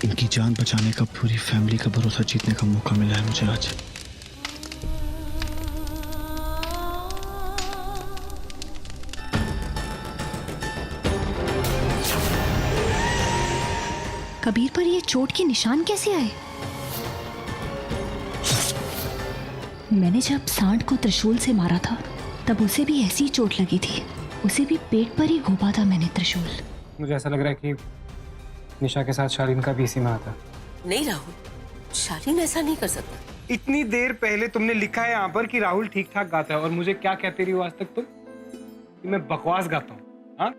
इनकी जान बचाने का, पूरी फैमिली का भरोसा जीतने का मौका मिला है मुझे आज। कबीर पर ये चोट के निशान कैसे आए? मैंने जब सांड को त्रिशूल से मारा था तब उसे भी ऐसी चोट लगी थी। उसे भी पेट पर ही घोंपा था मैंने त्रिशूल। मुझे ऐसा लग रहा है कि निशा के साथ शालीन का भी इसी में आता। नहीं राहुल, शालीन ऐसा नहीं कर सकता। इतनी देर पहले तुमने लिखा है यहाँ पर कि राहुल ठीक ठाक गाता है, और मुझे क्या कहती रही हो आज तक तुम? कि मैं बकवास गाता हूँ। हाँ,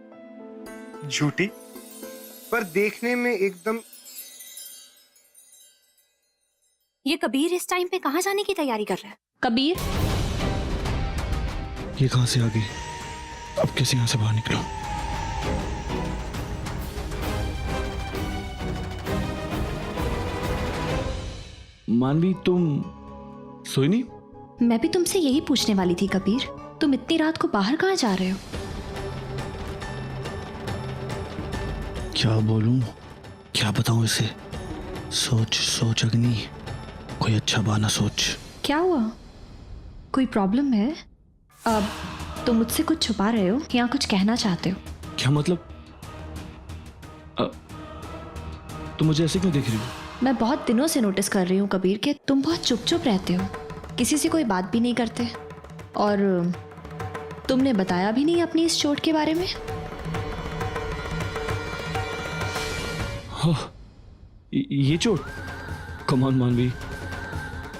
झूठी पर देखने में एकदम। ये कबीर इस टाइम पे कहाँ जाने की तैयारी कर रहा है? कबीर, ये कहां से आ गई? अब कैसे यहां से बाहर निकला? मानवी, तुम सोई नहीं? मैं भी तुमसे यही पूछने वाली थी कबीर, तुम इतनी रात को बाहर कहाँ जा रहे हो? क्या बोलूं, क्या बताऊं इसे? सोच सोच अग्नि, कोई अच्छा बहाना सोच। क्या हुआ? कोई प्रॉब्लम है? अब तुम मुझसे कुछ छुपा रहे हो या कुछ कहना चाहते हो? क्या मतलब? तुम मुझे ऐसे क्यों देख रही हो? मैं बहुत दिनों से नोटिस कर रही हूँ कबीर कि तुम बहुत चुप चुप रहते हो, किसी से कोई बात भी नहीं करते, और तुमने बताया भी नहीं अपनी इस चोट के बारे में। हो, ये चोट? कमान मानवी,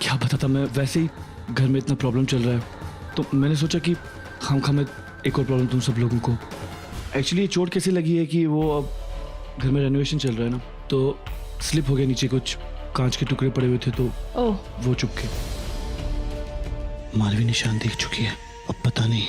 क्या बताता मैं, वैसे ही घर में इतना प्रॉब्लम चल रहा है तो मैंने सोचा कि खामखा में एक और प्रॉब्लम तुम सब लोगों को। एक्चुअली ये चोट कैसे लगी है कि वो अब घर में रेनोवेशन चल रहा है ना, तो स्लिप हो गया, नीचे कुछ कांच के टुकड़े पड़े हुए थे तो ओह, वो चुप के। मालवी निशान देख चुकी है, अब पता नहीं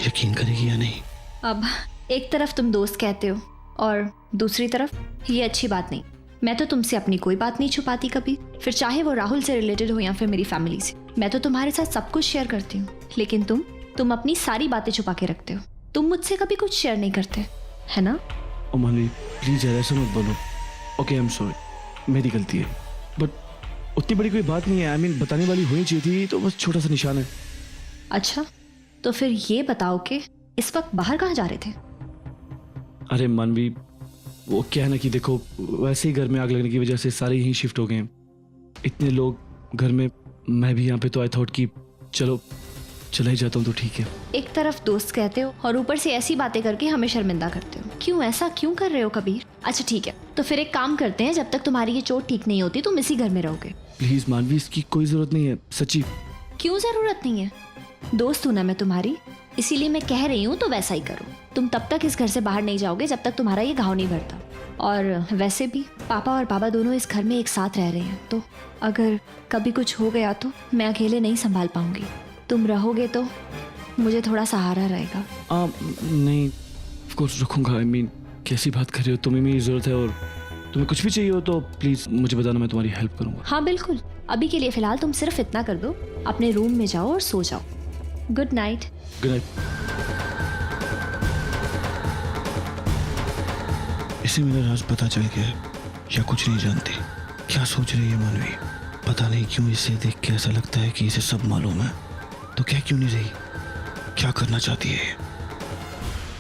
यकीन करेगी या नहीं। अब एक तरफ तुम दोस्त कहते हो और दूसरी तरफ ये अच्छी बात नहीं। मैं तो तुमसे अपनी कोई बात नहीं छुपाती कभी, फिर चाहे वो राहुल से रिलेटेड हो या फिर मेरी फैमिली से। मैं तो तुम्हारे साथ सब कुछ शेयर करती हूँ, लेकिन तुम अपनी सारी बातें छुपा के रखते हो। तुम मुझसे कभी कुछ शेयर नहीं करते, है ना? ओ मानवी, प्लीज यार ऐसा मत बोलो। ओके, आई एम सॉरी, मेरी गलती है, बट उतनी बड़ी कोई बात नहीं है। आई मीन बताने वाली होनी चाहिए थी, तो बस छोटा सा निशान है। अच्छा, तो फिर ये बताओ कि इस वक्त बाहर कहाँ जा रहे थे? अरे मानवी, वो क्या है ना कि देखो, वैसे ही घर में आग लगने की वजह से सारे यहीं शिफ्ट हो गए हैं, इतने लोग घर में, मैं भी यहाँ पे, तो आई थॉट कि चलो चला ही जाता हूँ तो ठीक है। एक तरफ दोस्त कहते हो और ऊपर से ऐसी बातें करके हमें शर्मिंदा करते हो। क्यों, ऐसा क्यों कर रहे हो कबीर? अच्छा ठीक है, तो फिर एक काम करते हैं, जब तक तुम्हारी ये चोट ठीक नहीं होती तुम इसी घर में रहोगे। प्लीज मानवी, इसकी कोई जरूरत नहीं है, सच्ची। क्यों जरूरत नहीं है? दोस्त हूं ना मैं तुम्हारी, इसीलिए मैं कह रही हूँ तो वैसा ही करो। तुम तब तक इस घर से बाहर नहीं जाओगे जब तक तुम्हारा ये घाव नहीं भरता। और वैसे भी पापा और बाबा दोनों इस घर में एक साथ रह रहे हैं, तो अगर कभी कुछ हो गया तो मैं अकेले नहीं संभाल पाऊंगी। तुम रहोगे तो मुझे थोड़ा सहारा रहेगा। नहीं, ऑफ कोर्स रखूंगा। आई मीन, कैसी बात कर रही हो, तुम्हें मेरी जरूरत है, और तुम्हें कुछ भी चाहिए हो तो प्लीज मुझे बताना, मैं तुम्हारी हेल्प करूंगा। हाँ बिल्कुल, अभी के लिए फिलहाल तुम सिर्फ इतना कर दो, अपने रूम में जाओ और सो जाओ। Good night. Good night. इसे मेरा राज पता चल गया है, या कुछ नहीं जानती। क्या सोच रही है मानवी? पता नहीं क्यों इसे देख के ऐसा लगता है कि इसे सब मालूम है, तो क्या क्यों नहीं रही? क्या करना चाहती है?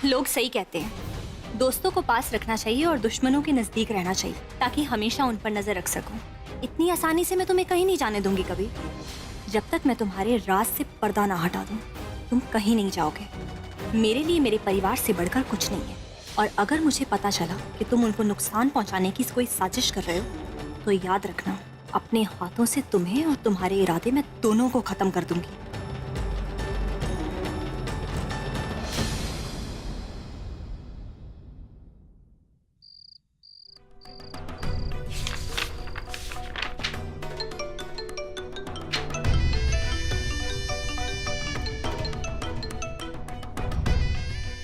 लोग सही कहते हैं, दोस्तों को पास रखना चाहिए और दुश्मनों के नजदीक रहना चाहिए, ताकि हमेशा उन पर नजर रख सकूं। इतनी आसानी से मैं तुम्हें कहीं नहीं जाने दूंगी कभी। जब तक मैं तुम्हारे राज से पर्दा ना हटा दूं, तुम कहीं नहीं जाओगे। मेरे लिए मेरे परिवार से बढ़कर कुछ नहीं है, और अगर मुझे पता चला कि तुम उनको नुकसान पहुंचाने की कोई साजिश कर रहे हो, तो याद रखना, अपने हाथों से तुम्हें और तुम्हारे इरादे मैं दोनों को खत्म कर दूंगी।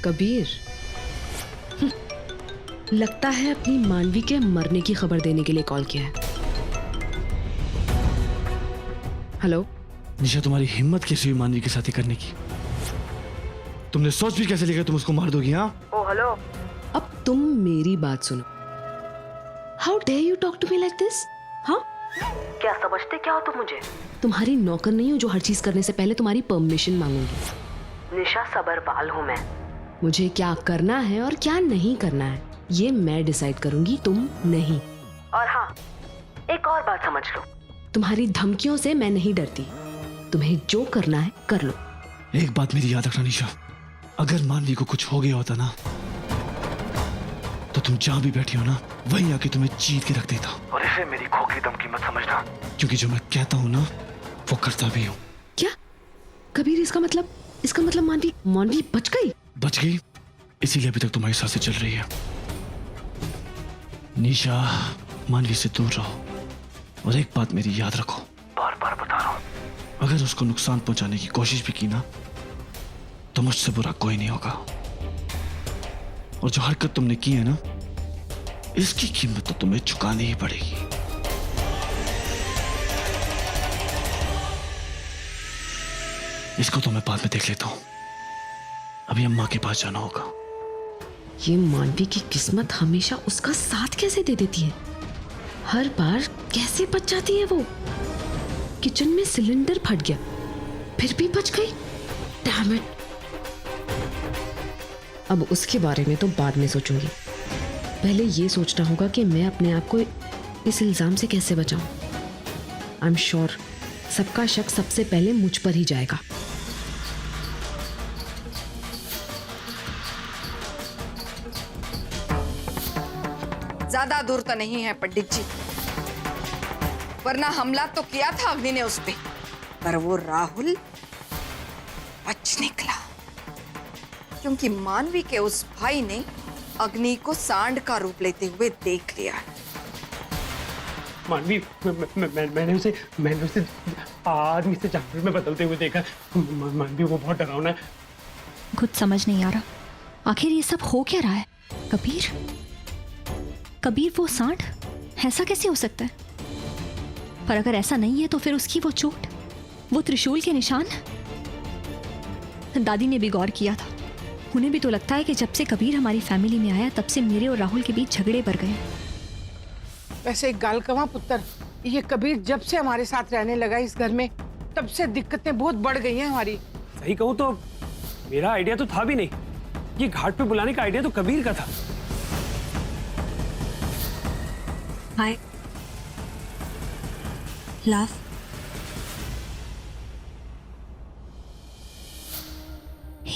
कबीर, लगता है अपनी मानवी के मरने की खबर देने के लिए कॉल किया है। हेलो निशा, तुम्हारी हिम्मत कैसी हुई मानवी के साथ ही करने की? तुमने सोच भी कैसे लिया तुम उसको मार दोगी? हाँ, ओ हेलो, अब तुम मेरी बात सुनो। How dare you talk to me like this? हाँ, क्या समझते क्या हो तुम मुझे? तुम्हारी नौकर नहीं हूँ जो हर चीज करने से पहले तुम्हारी परमिशन मांगूंगी। निशा सबरपाल हूँ मैं। मुझे क्या करना है और क्या नहीं करना है ये मैं डिसाइड करूंगी, तुम नहीं। और हाँ, एक और बात समझ लो, तुम्हारी धमकियों से मैं नहीं डरती। तुम्हें जो करना है कर लो। एक बात मेरी याद रखना निशा, अगर मानवी को कुछ हो गया होता ना तो तुम जहां भी बैठी हो ना वहीं आके तुम्हें चीर के रख देता। और इसे मेरी खोखली धमकी मत समझना, क्योंकि जो मैं कहता हूँ ना वो करता भी हूँ। क्या कबीर, इसका मतलब मानवी बच गई? बच गई इसीलिए अभी तक तुम्हारी सांसें चल रही है। निशा, मानवी से दूर रहो और एक बात मेरी याद रखो, बार बार बता रहा हूं, अगर उसको नुकसान पहुंचाने की कोशिश भी की ना तो मुझसे बुरा कोई नहीं होगा। और जो हरकत तुमने की है ना इसकी कीमत तो तुम्हें चुकानी ही पड़ेगी। इसको तो मैं बाद में देख लेता हूं, अभी अम्मा के पास जाना होगा। ये मानवी की किस्मत हमेशा उसका साथ कैसे दे देती है? हर बार कैसे बच जाती है वो? किचन में सिलेंडर फट गया फिर भी बच गई। Damn it. अब उसके बारे में तो बाद में सोचूंगी, पहले ये सोचना होगा कि मैं अपने आप को इस इल्जाम से कैसे बचाऊं। आई एम श्योर सबका शक सबसे पहले मुझ पर ही जाएगा। ज्यादा दूर तो नहीं है पंडित जी, वरना हमला तो किया था अग्नि ने उस पे, पर वो राहुल बच निकला, क्योंकि मानवी के उस भाई ने अग्नि को सांड का रूप लेते हुए देख लिया। मानवी, मैंने उसे आदमी से जानवर में बदलते हुए देखा। मानवी वो बहुत डरावना है। खुद समझ नहीं आ रहा आखिर ये सब हो क्या रहा है। कबीर वो सांड, ऐसा कैसे हो सकता है? पर अगर ऐसा नहीं है तो फिर उसकी वो चोट, वो त्रिशूल के निशान। दादी ने भी गौर किया था, उन्हें भी तो लगता है कि जब से कबीर हमारी फैमिली में आया तब से मेरे और राहुल के बीच झगड़े बढ़ गए। वैसे एक गाल कमा पुत्र, ये कबीर जब से हमारे साथ रहने लगा इस घर में तब से दिक्कतें बहुत बढ़ गई हैं हमारी। सही कहूँ तो मेरा आइडिया तो था भी नहीं, ये घाट पे बुलाने का आइडिया तो कबीर का था। हाय लव,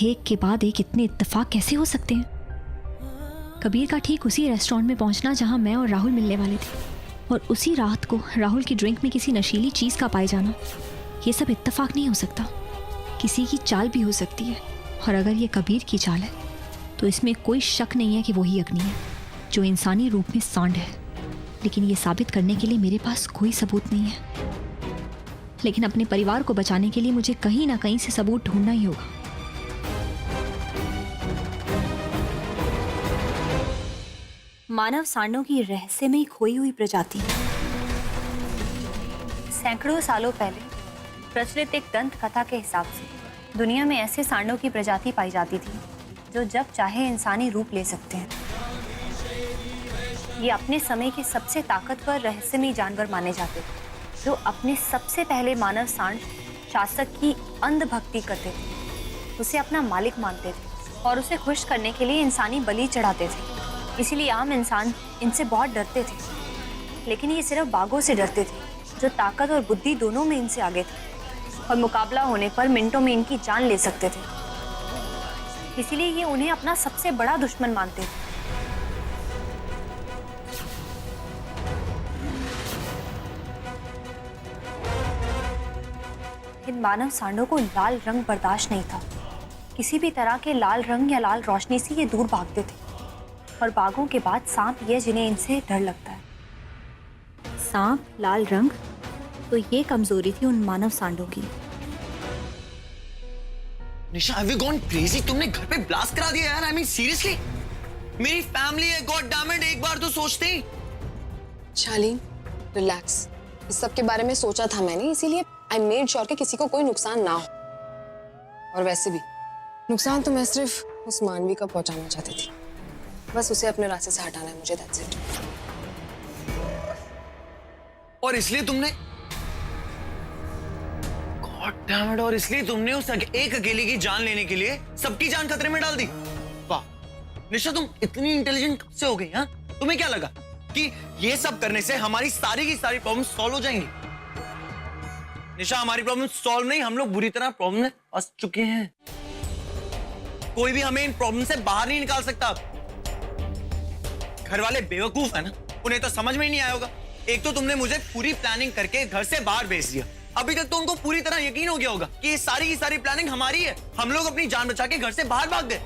एक के बाद एक इतने इत्तेफाक कैसे हो सकते हैं? कबीर का ठीक उसी रेस्टोरेंट में पहुंचना जहां मैं और राहुल मिलने वाले थे, और उसी रात को राहुल की ड्रिंक में किसी नशीली चीज का पाए जाना, ये सब इत्तेफाक नहीं हो सकता। किसी की चाल भी हो सकती है, और अगर ये कबीर की चाल है तो इसमें कोई शक नहीं है कि वही अग्नि है जो इंसानी रूप में सांड है। लेकिन ये साबित करने के लिए मेरे पास कोई सबूत नहीं है। लेकिन अपने परिवार को बचाने के लिए मुझे कहीं ना कहीं से सबूत ढूंढना ही होगा। मानव सांडों की रहस्यमयी खोई हुई प्रजाति। सैकड़ों सालों पहले प्रचलित एक दंत कथा के हिसाब से दुनिया में ऐसे सांडों की प्रजाति पाई जाती थी जो जब चाहे इंसानी रूप ले सकते हैं। ये अपने समय के सबसे ताकतवर रहस्यमयी जानवर माने जाते थे, जो अपने सबसे पहले मानव सांड शासक की अंध भक्ति करते थे, उसे अपना मालिक मानते थे और उसे खुश करने के लिए इंसानी बलि चढ़ाते थे। इसीलिए आम इंसान इनसे बहुत डरते थे, लेकिन ये सिर्फ बाघों से डरते थे जो ताकत और बुद्धि दोनों में इनसे आगे थे और मुकाबला होने पर मिनटों में इनकी जान ले सकते थे। इसीलिए ये उन्हें अपना सबसे बड़ा दुश्मन मानते थे। इन मानव सांडों को लाल रंग बर्दाश्त नहीं था। किसी भी तरह के लाल रंग या लाल रोशनी से ये दूर भागते थे, और बाघों के बाद सांप ये जिन्हें इनसे डर लगता है। सांप, लाल रंग, तो ये कमजोरी थी उन मानव सांडों की। निशा, have you gone crazy? तुमने घर पे ब्लास्ट करा दिया यार। I mean seriously? मेरी फैमिली है, गॉड डैम इट, एक बार तो सोचते ही। शालीन, रिलैक्स। इस सब के बारे में सोचा था मैंने, इसीलिए आई मेड श्योर कि किसी को कोई नुकसान ना हो। और वैसे भी नुकसान तो मैं सिर्फ उस मानवी का पहुंचाना चाहती थी, बस उसे अपने रास्ते से हटाना है मुझे, दैट्स इट। और इसलिए तुमने गॉड डैम इट, और इसलिए तुमने उस एक अकेले की जान लेने के लिए सबकी जान खतरे में डाल दी। वाह निशा, तुम इतनी इंटेलिजेंट कब से हो गई? हाँ, तुम्हें क्या लगा कि ये सब करने से हमारी सारी की सारी प्रॉब्लम सॉल्व हो जाएंगी? निशा, हमारी प्रॉब्लम सॉल्व नहीं, हम लोग बुरी तरह प्रॉब्लम में फंस चुके हैं। कोई भी हमें इन प्रॉब्लम से बाहर नहीं निकाल सकता। घर वाले बेवकूफ है ना, उन्हें तो समझ में ही नहीं आया होगा। एक तो तुमने मुझे पूरी प्लानिंग करके घर से बाहर भेज दिया, अभी तक तो उनको पूरी तरह यकीन हो गया होगा कि ये सारी की सारी प्लानिंग हमारी है। हम लोग अपनी जान बचा के घर से बाहर भाग गए।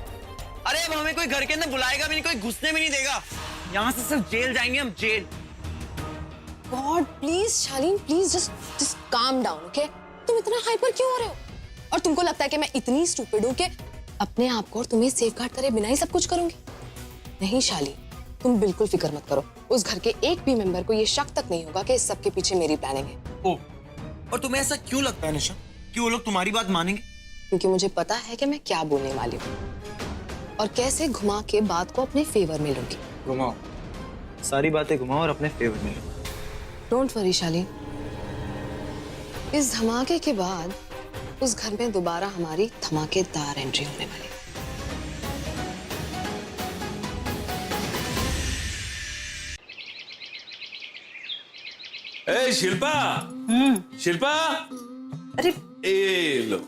अरे अब हमें कोई घर के अंदर बुलाएगा भी नहीं, कोई घुसने भी नहीं देगा। यहाँ से सिर्फ जेल जाएंगे हम, जेल। God please Shaleen, please just calm down, okay? तुम इतना हाइपर क्यों हो रहे हो? और तुमको लगता है कि मैं इतनी स्टूपिड हूं कि अपने आप को और तुम्हें सेफगार्ड करे बिना ही सब कुछ करूंगी? नहीं शालीन, तुम बिल्कुल फिक्र मत करो। उस घर के एक भी मेंबर को ये शक तक नहीं होगा कि इस सब के पीछे मेरी प्लानिंग है। ओ, और तुम्हें ऐसा क्यों लगता है निशा कि वो लोग तुम्हारी बात मानेंगे? क्योंकि मुझे पता है कि मैं क्या बोलने वाली हूँ और कैसे घुमा के बात को अपने फेवर में लूंगी। घुमाओ, सारी बातें घुमाओ और अपने फेवर में लो। डोंट वरी शालीन, इस धमाके के बाद उस घर में दोबारा हमारी धमाकेदार एंट्री होने वाली है। ए शिल्पा, शिल्पा, अरे ए लो,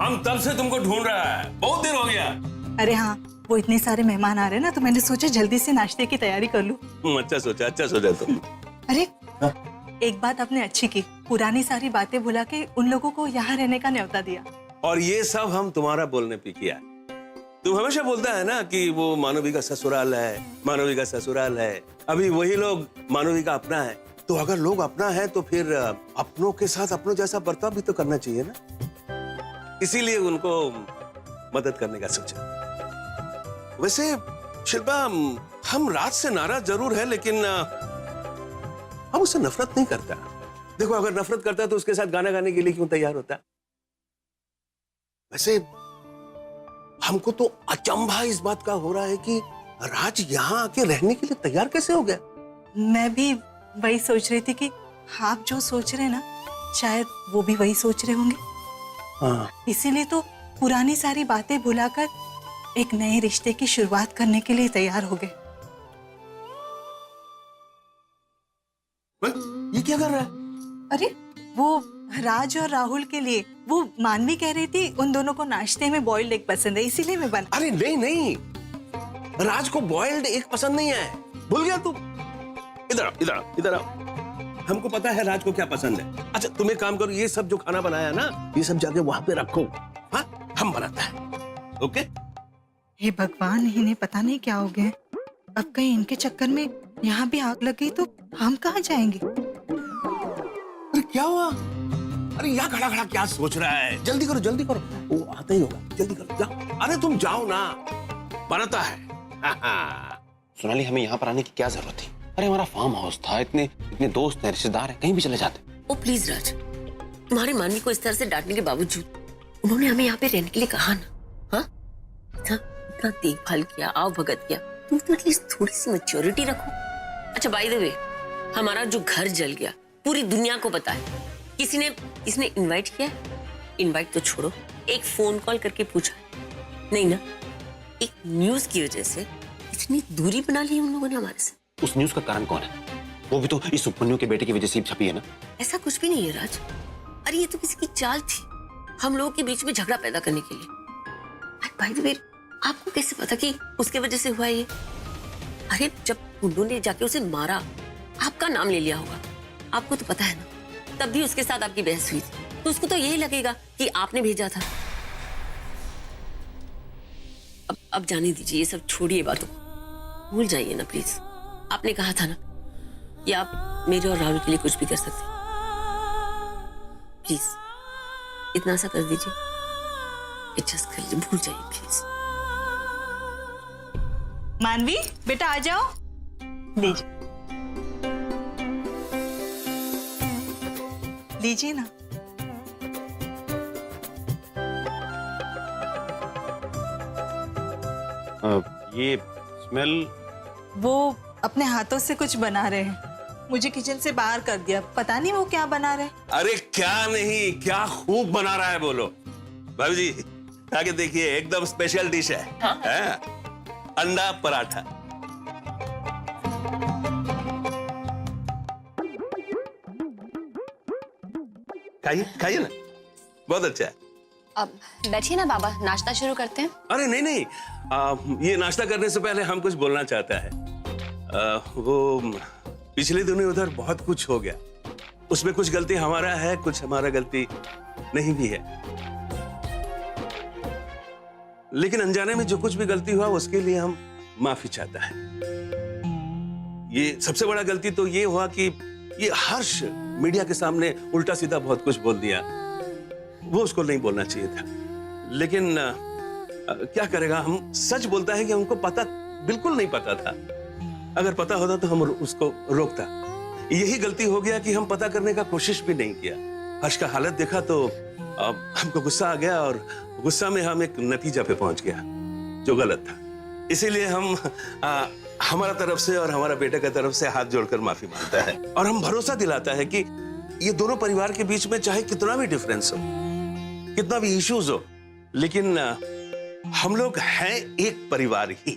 हम तब से तुमको ढूंढ रहा है, बहुत देर हो गया। अरे हाँ, वो इतने सारे मेहमान आ रहे हैं ना, तो मैंने सोचा जल्दी से नाश्ते की तैयारी कर लूं। अच्छा सोचा तुम। अरे एक बात आपने अच्छी की, पुरानी सारी बातें भुला के उन लोगों को यहाँ रहने का न्योता दिया। और ये सब हम तुम्हारा बोलने पे किया। तुम हमेशा बोलता है ना कि वो मानवी का ससुराल है, मानवी का ससुराल है। अभी वही लोग मानवी का अपना है, तो अगर लोग अपना है तो फिर अपनों के साथ अपनों जैसा बर्ताव भी तो करना चाहिए ना। इसीलिए उनको मदद करने का सोचा। वैसे शिल्पा, हम राज से नाराज जरूर है, लेकिन हम उससे नफरत नहीं करता। देखो, अगर नफरत करता है तो उसके साथ गाना गाने के लिए क्यों तैयार होता? वैसे हमको तो अचंभा इस बात का हो रहा है कि राज यहाँ आके रहने के लिए तैयार कैसे हो गया। मैं भी वही सोच रही थी कि आप जो सोच रहे हैं ना, शायद वो भी वही सोच रहे होंगे। हाँ। इसीलिए तो पुरानी सारी बातें भुलाकर एक नए रिश्ते की शुरुआत करने के लिए तैयार हो गए। ये क्या कर रहा है? अरे वो राज और राहुल के लिए, वो मानवी कह रही थी उन दोनों को नाश्ते में बॉइल्ड एग पसंद है, इसीलिए मैं बना। अरे नहीं, राज को बॉइल्ड एग पसंद नहीं है, भूल गया तू। इधर आओ। हमको पता है राज को क्या पसंद है। अच्छा तुम एक काम करो, ये सब जो खाना बनाया ना, ये सब जाके वहां पे रखो। हाँ, हम बनाते हैं। ओके? हे भगवान, इन्हें पता नहीं क्या हो गया। अब कहीं इनके चक्कर में यहाँ भी आग लग गई तो हम कहाँ जाएंगे? अरे क्या हुआ? अरे यहाँ खड़ा क्या सोच रहा है? जल्दी करो, वो आता ही होगा। जल्दी करो, जाओ। अरे तुम जाओ ना, बनाता है। सोनाली, हमें यहाँ पर आने की क्या जरूरत थी? अरे हमारा फार्म हाउस था, इतने दोस्त हैं, रिश्तेदार हैं, कहीं भी चले जाते। ओ प्लीज राज, तुम्हारे मानवी को इस तरह से डांटने के बावजूद उन्होंने हमें यहाँ पे रहने के लिए कहा ना। हाँ, इतना देखभाल किया, आओ भगत किया, तुम तो एटलीस्ट थोड़ी सी मैच्योरिटी रखो। अच्छा बाय द वे, हमारा जो घर जल गया पूरी दुनिया को पता है। किसने इनवाइट किया? इनवाइट तो छोड़ो, एक फोन कॉल करके पूछा नहीं ना? एक न्यूज की वजह से इतनी दूरी बना ली उन लोगों ने हमारे से। उस न्यूज का कारण कौन है? वो भी तो इस सुपन्यू के बेटे की वजह से छपी है ना। ऐसा कुछ भी नहीं है राज। अरे ये तो किसी की चाल थी, हम लोगों के बीच में झगड़ा पैदा करने के लिए। बाय द वे, आपको कैसे पता कि उसके वजह से हुआ ये? अरे जब उन्होंने जाके उसे मारा, आपका नाम ले लिया होगा, आपको तो पता है ना। तब भी उसके साथ आपकी बहस हुई थी, तो उसको तो यही लगेगा कि आपने भेजा था। अब जाने दीजिए, ये सब छोड़िए बातों, भूल जाइए ना प्लीज। आपने कहा था ना कि आप मेरे और राहुल के लिए कुछ भी कर सकते। प्लीज इतना सा कर दीजिए, एडजस्ट कर लीजिए, भूल जाइए प्लीज। मानवी बेटा आ जाओ, लीजिए ना। ये स्मेल, वो अपने हाथों से कुछ बना रहे हैं। मुझे किचन से बाहर कर दिया। पता नहीं वो क्या बना रहे। अरे क्या नहीं, क्या खूब बना रहा है बोलो। भाभी जी आगे देखिए, एकदम स्पेशल डिश है, अंडा पराठा। खाइए खाइए ना, बहुत अच्छा है। अब बैठिए ना बाबा, नाश्ता शुरू करते हैं। अरे नहीं नहीं, ये नाश्ता करने से पहले हम कुछ बोलना चाहता है। वो पिछले दिनों उधर बहुत कुछ हो गया, उसमें कुछ गलती हमारा है, कुछ हमारा गलती नहीं भी है, लेकिन अनजाने में जो कुछ भी गलती हुआ उसके लिए हम माफी चाहता है। ये सबसे बड़ा गलती तो ये हुआ कि ये हर्ष मीडिया के सामने उल्टा सीधा बहुत कुछ बोल दिया, वो उसको नहीं बोलना चाहिए था, लेकिन क्या करेगा, हम सच बोलता है कि हमको पता बिल्कुल नहीं पता था। अगर पता होता तो हम उसको रोकता। यही गलती हो गया कि हम पता करने का कोशिश भी नहीं किया। हर्ष का हालत देखा तो हमको गुस्सा आ गया और गुस्सा में हम एक नतीजा पे पहुंच गया जो गलत था। इसीलिए हम हमारा तरफ से और हमारा बेटे का तरफ से हाथ जोड़कर माफी मांगता है, और हम भरोसा दिलाता है कि ये दोनों परिवार के बीच में चाहे कितना भी डिफरेंस हो, कितना भी इश्यूज हो, लेकिन हम लोग हैं एक परिवार ही।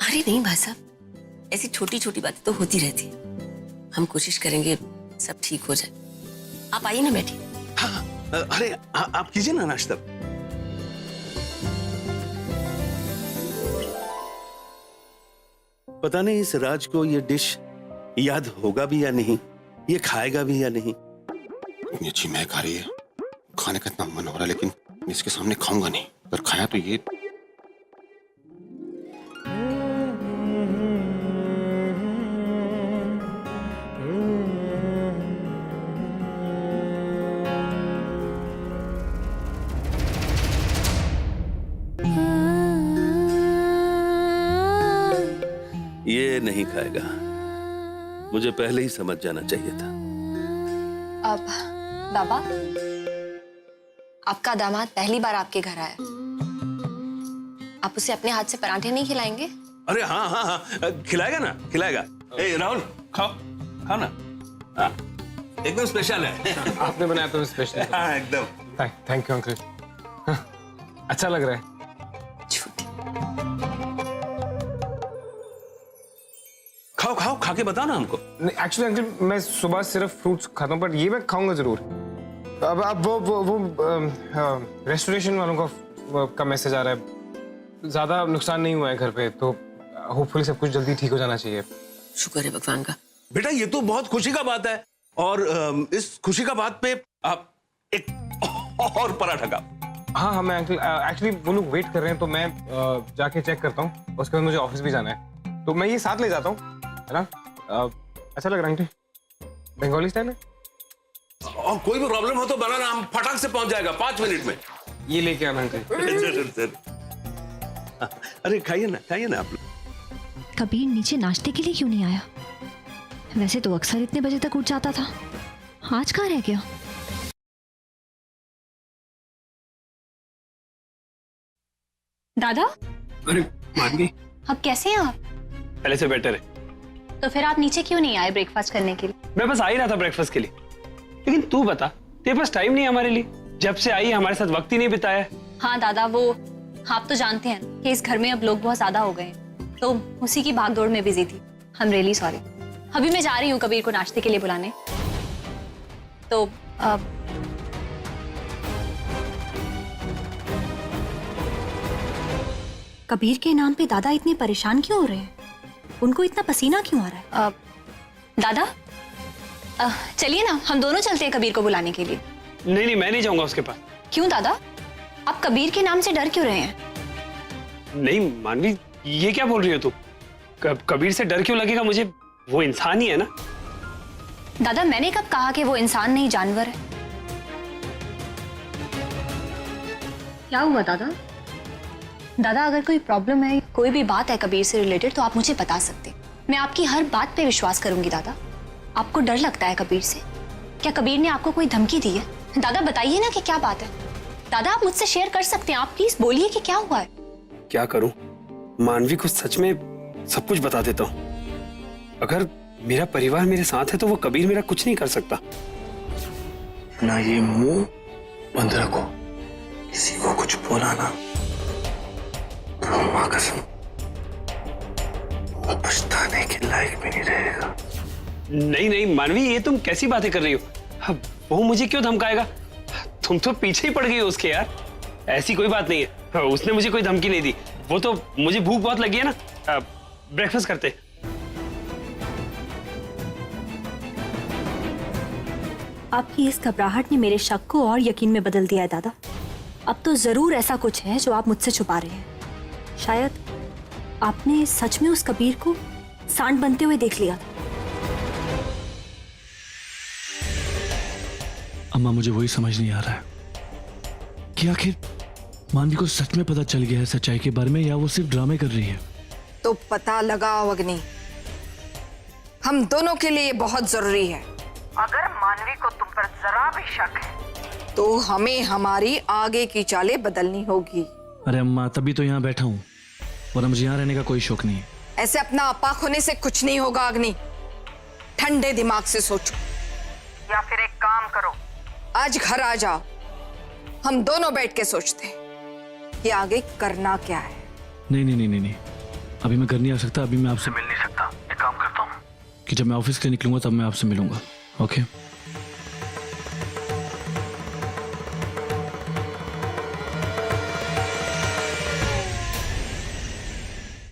अरे नहीं भाई साहब, ऐसी छोटी छोटी बातें तो होती रहती है। हम कोशिश करेंगे सब ठीक हो जाए। आप आइए ना, बैठिए। हाँ, अरे आप कीजिए ना नाश्ता। पता नहीं इस राज को ये डिश याद होगा भी या नहीं, ये खाएगा भी या नहीं। इतनी अच्छी महक आ रही है, खाने का इतना मन हो रहा है, लेकिन इसके सामने खाऊंगा नहीं। अगर खाया तो ये नहीं खाएगा, मुझे पहले ही समझ जाना चाहिए था। अब बाबा, आपका दामाद पहली बार आपके घर आया, आप उसे अपने हाथ से पराठे नहीं खिलाएंगे? अरे हाँ हाँ हाँ, खिलाएगा ना, खिलाएगा। ए राहुल, खाओ खाओ ना। हाँ, एकदम स्पेशल है। आपने बनाया तो स्पेशल। हाँ एकदम। थैंक यू अंकल, अच्छा लग रहा है। खाओ खाओ, खा के बताओ ना हमको। एक्चुअली अंकल मैं सुबह सिर्फ फ्रूट्स खाता हूँ, पर ये मैं खाऊंगा जरूर। अब वो रेस्टोरेशन वालों का मैसेज आ रहा है, ज्यादा नुकसान नहीं हुआ है घर पे, तो होपफुली सब कुछ जल्दी ठीक हो जाना चाहिए। शुक्र है भगवान का। बेटा ये तो बहुत खुशी का बात है, और इस खुशी का बात पे आप एक और पराठा का। हाँ हाँ, मैं अंकल एक्चुअली वो लोग वेट कर रहे हैं, तो मैं जाके चेक करता हूँ, उसके बाद मुझे ऑफिस भी जाना है, तो मैं ये साथ ले जाता हूँ, है ना? अच्छा लग रहा है आंटी, बंगाली स्टाइल है। और कोई भी प्रॉब्लम हो तो बनाना, हम फटाक से पहुंच जाएगा 5 मिनट में। ये लेके आना अंकल। जरूर जरूर। अरे खाइए ना आप लोग। कबीर नीचे नाश्ते के लिए क्यों नहीं आया? वैसे तो अक्सर इतने बजे तक उठ जाता था, आज कहाँ रह गया? दादा, अरे मानवी, अब कैसे हैं आप? पहले से बेटर है। तो फिर आप नीचे क्यों नहीं आए ब्रेकफास्ट करने के लिए? मैं बस आ ही रहा था ब्रेकफास्ट के लिए, लेकिन तू बता, तेरे पास टाइम नहीं है हमारे लिए? जब से आई हमारे साथ वक्त ही नहीं बिताया। हाँ दादा, वो आप तो जानते हैं कि इस घर में अब लोग बहुत ज्यादा हो गए हैं, तो उसी की भागदौड़ में बिजी थी। I am really sorry. अभी मैं जा रही हूँ कबीर को नाश्ते के लिए बुलाने, तो कबीर के नाम पे दादा इतने परेशान क्यों हो रहे हैं? उनको इतना पसीना क्यों आ रहा है? दादा, चलिए ना, हम दोनों चलते हैं कबीर को बुलाने के लिए। नहीं, मैं नहीं जाऊंगा उसके पास। क्यों दादा, आप कबीर के नाम से डर क्यों रहे हैं? नहीं मानवी, ये क्या बोल रही हो तू? कबीर से डर क्यों लगेगा मुझे? वो इंसान ही है ना। दादा, मैंने कब कहा कि वो इंसान नहीं जानवर है? क्या हुआ दादा? दादा, अगर कोई प्रॉब्लम है, कोई भी बात है कबीर से रिलेटेड, तो आप मुझे बता सकते। मैं आपकी हर बात पे विश्वास करूंगी। दादा, आपको डर लगता है कबीर से? क्या कबीर ने आपको कोई धमकी दी है? दादा बताइए ना कि क्या बात है। दादा, आप मुझसे शेयर कर सकते हैं, आप प्लीज बोलिए कि क्या हुआ है। क्या करूं, मानवी को सच में सब कुछ बता देता हूं। अगर मेरा परिवार मेरे साथ है तो वो कबीर मेरा कुछ नहीं कर सकता। ना ये मुंह बंद रखो, किसी को कुछ बोला ना तो माँ कसम पछताने के लायक भी नहीं रहेगा। नहीं नहीं मानवी, ये तुम कैसी बातें कर रही हो? वो मुझे क्यों धमकाएगा? तुम तो पीछे ही पड़ गई हो उसके यार। ऐसी कोई बात नहीं है, उसने मुझे कोई धमकी नहीं दी। वो तो मुझे भूख बहुत लगी है ना, ब्रेकफास्ट करते। आपकी इस घबराहट ने मेरे शक को और यकीन में बदल दिया है दादा। अब तो जरूर ऐसा कुछ है जो आप मुझसे छुपा रहे हैं। शायद आपने सच में उस कबीर को सांड बनते हुए देख लिया। अम्मा मुझे वही समझ नहीं आ रहा है कि आखिर मानवी को सच में पता चल गया है सच्चाई के बारे में, या वो सिर्फ ड्रामे कर रही है। तो पता लगाओ अग्नि, हम दोनों के लिए बहुत जरूरी है। अगर मानवी को तुम पर जरा भी शक है तो हमें हमारी आगे की चालें बदलनी होगी। अरे अम्मा तभी तो यहाँ बैठा हूँ, और मुझे यहाँ रहने का कोई शौक नहीं है। ऐसे अपना आपा होने से कुछ नहीं होगा अग्नि, ठंडे दिमाग से सोचो। या फिर एक काम करो, आज घर आ जाओ, हम दोनों बैठ के सोचते हैं कि आगे करना क्या है। नहीं नहीं नहीं नहीं नहीं, अभी मैं घर नहीं आ सकता, अभी मैं आपसे मिल नहीं सकता। एक काम करता हूँ कि जब मैं ऑफिस से निकलूंगा तब मैं आपसे मिलूंगा। ओके